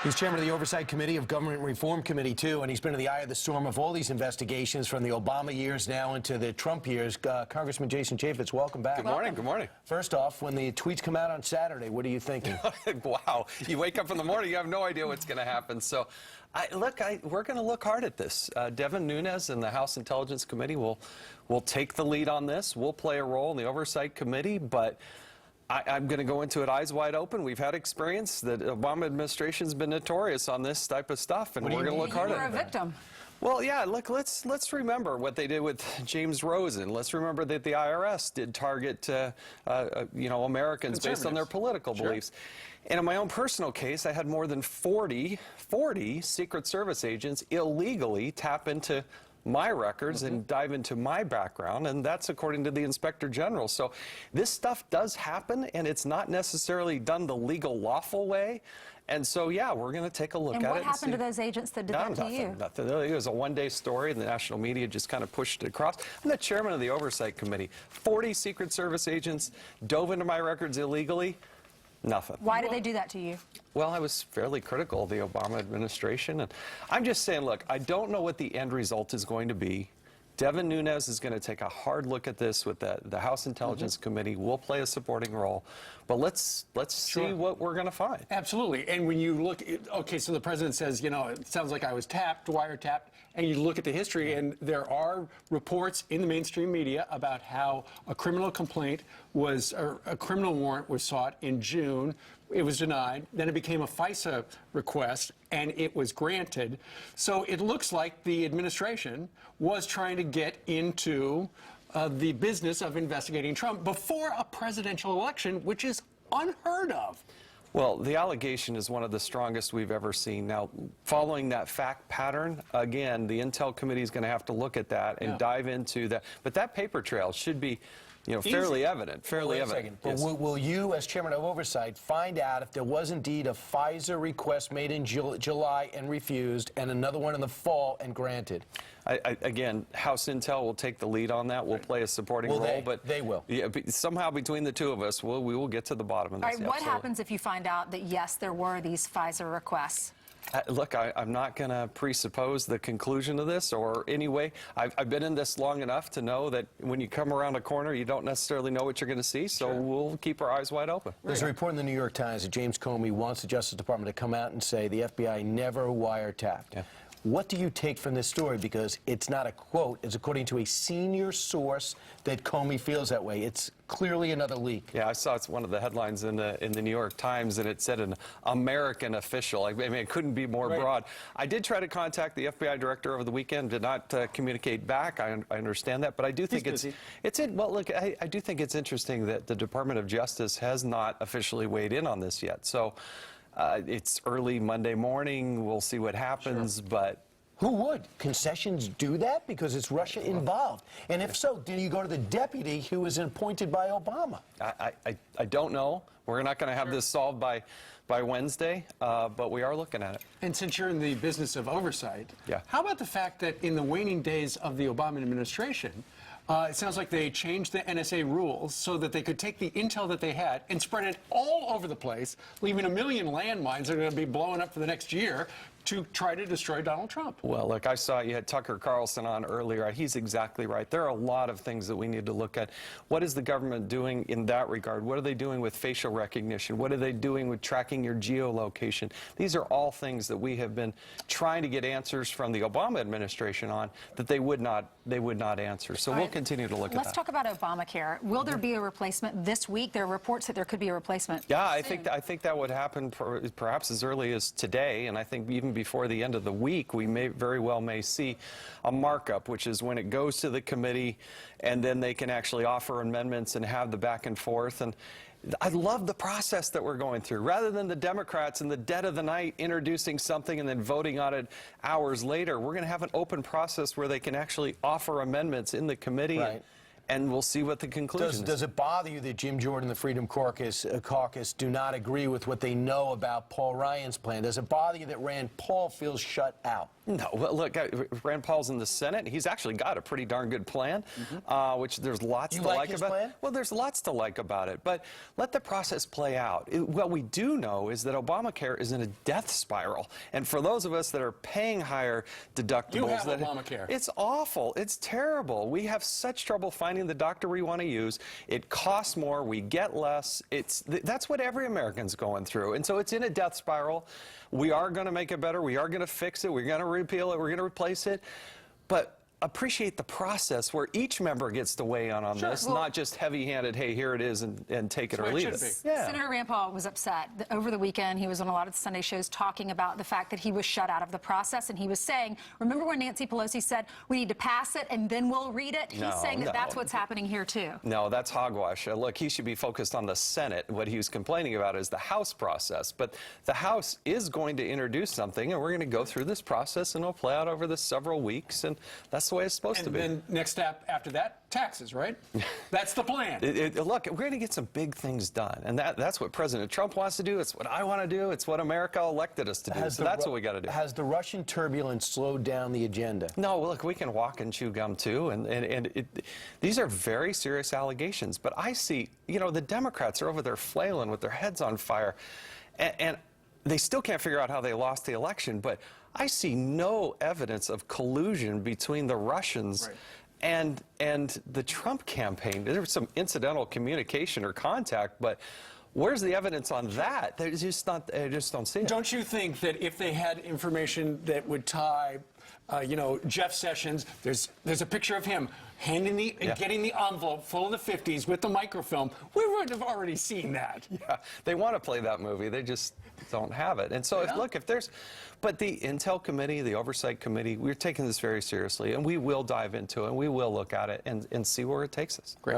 He's chairman of the Oversight Committee of Government Reform Committee, too, and he's been in the eye of the storm of all these investigations from the Obama years now into the Trump years. Congressman Jason Chaffetz, welcome back. Good morning. Good morning. First off, when the tweets come out on Saturday, what are you thinking? Wow. You wake up in the morning, you have no idea what's going to happen. So, we're going to look hard at this. Devin Nunes and the House Intelligence Committee will take the lead on this. We'll play a role in the Oversight Committee, but I'm going to go into it eyes wide open. We've had experience. The Obama administration's been notorious on this type of stuff, and we're going to look hard at it. You were a victim. Well, yeah, look, let's remember what they did with James Rosen. Let's remember that the IRS did target, Americans based on their political beliefs. And in my own personal case, I had more than 40 Secret Service agents illegally tap into my records and dive into my background, and that's according to the Inspector General. So this stuff does happen, and it's not necessarily done the legal, lawful way. And so, yeah, we're going to take a look at it. And what happened to those agents that did that to you? Nothing. It was a one-day story, and the national media just kind of pushed it across. I'm the chairman of the Oversight Committee. 40 Secret Service agents dove into my records illegally. Nothing. Why did they do that to you? Well, I was fairly critical of the Obama administration, and I'm just saying, look, I don't know what the end result is going to be. Devin Nunes is going to take a hard look at this with the House Intelligence Committee. We'll play a supporting role, but let's see what we're going to find. Absolutely. And when you look, okay, so the president says, it sounds like I was wiretapped, and you look at the history, and there are reports in the mainstream media about how a criminal complaint was, or a criminal warrant was sought in June. It was denied. Then it became a FISA request, and it was granted. So it looks like the administration was trying to get into the business of investigating Trump before a presidential election, which is unheard of. Well, the allegation is one of the strongest we've ever seen. Now, following that fact pattern, again, the Intel Committee is going to have to look at that and dive into that. But that paper trail should be fairly evident. Fairly evident. Yes. Will you, as chairman of Oversight, find out if there was indeed a FISA request made in July and refused, and another one in the fall and granted? Again, House Intel will take the lead on that. We'll play a supporting role, but they will. Yeah, somehow between the two of us, we will get to the bottom of this. All right, what happens if you find out that yes, there were these FISA requests? Look, I'm not going to presuppose the conclusion of this, or anyway, I've been in this long enough to know that when you come around a corner, you don't necessarily know what you're going to see, so we'll keep our eyes wide open. There's a report in the New York Times that James Comey wants the Justice Department to come out and say the FBI never wiretapped. Yeah. What do you take from this story? Because it's not a quote. It's according to a senior source that Comey feels that way. It's clearly another leak. Yeah, I saw it's one of the headlines in the New York Times, and it said an American official. I mean, it couldn't be more broad. I did try to contact the FBI director over the weekend. Did not communicate back. I understand that, but I do think well, look, I do think it's interesting that the Department of Justice has not officially weighed in on this yet. So. It's early Monday morning. We'll see what happens, but... Who would? Concessions do that? Because it's Russia involved. And if so, do you go to the deputy who was appointed by Obama? I don't know. We're not going to have this solved by Wednesday, but we are looking at it. And since you're in the business of oversight, how about the fact that in the waning days of the Obama administration, it sounds like they changed the NSA rules so that they could take the intel that they had and spread it all over the place, leaving 1 million landmines that are going to be blowing up for the next year to try to destroy Donald Trump. Well, look, I saw you had Tucker Carlson on earlier. He's exactly right. There are a lot of things that we need to look at. What is the government doing in that regard? What are they doing with facial recognition? What are they doing with tracking your geolocation? These are all things that we have been trying to get answers from the Obama administration on that they would not answer. So we'll continue to look at that. Let's talk about Obamacare. Will there be a replacement this week? There are reports that there could be a replacement. Yeah, I think that would happen perhaps as early as today, and I think even before the end of the week, we very well may see a markup, which is when it goes to the committee, and then they can actually offer amendments and have the back and forth. And I love the process that we're going through. Rather than the Democrats in the dead of the night introducing something and then voting on it hours later, we're going to have an open process where they can actually offer amendments in the committee. and we'll see what the conclusion Does it bother you that Jim Jordan, the Freedom Caucus, do not agree with what they know about Paul Ryan's plan? Does it bother you that Rand Paul feels shut out? No, well, look, Rand Paul's in the Senate. He's actually got a pretty darn good plan, which there's lots to like his about. Plan? Well, there's lots to like about it, but let the process play out. What we do know is that Obamacare is in a death spiral, and for those of us that are paying higher deductibles, You have Obamacare. It's awful. It's terrible. We have such trouble finding the doctor we want to use. It costs more. We get less. That's what every American's going through, and so it's in a death spiral. We are going to make it better. We are going to fix it. We're going to repeal it. We're going to replace it. But appreciate the process where each member gets to weigh in on this, not just heavy-handed, hey, here it is, and take it or leave it. Yeah. Senator Rand Paul was upset. Over the weekend, he was on a lot of the Sunday shows talking about the fact that he was shut out of the process, and he was saying, remember when Nancy Pelosi said, we need to pass it and then we'll read it? He's saying that that's what's happening here, too. No, that's hogwash. Look, he should be focused on the Senate. What he was complaining about is the House process. But the House is going to introduce something, and we're going to go through this process, and it'll play out over the several weeks, and that's the way it's supposed to be. And then next step after that, taxes, right? That's the plan. Look, we're going to get some big things done, and that's what President Trump wants to do. It's what I want to do. It's what America elected us to do. So that's what we got to do. Has the Russian turbulence slowed down the agenda? No, look, we can walk and chew gum too, and these are very serious allegations. But I see, the Democrats are over there flailing with their heads on fire, and they still can't figure out how they lost the election. But I see no evidence of collusion between the Russians and the Trump campaign. There was some incidental communication or contact, but where's the evidence on that? I just don't see it. Don't you think that if they had information that would tie, Jeff Sessions, there's a picture of him getting the envelope full of the 50s with the microfilm, we would have already seen that. Yeah, they want to play that movie. They just don't have it. And so, but the Intel Committee, the Oversight Committee, we're taking this very seriously, and we will dive into it, and we will look at it and see where it takes us. Great.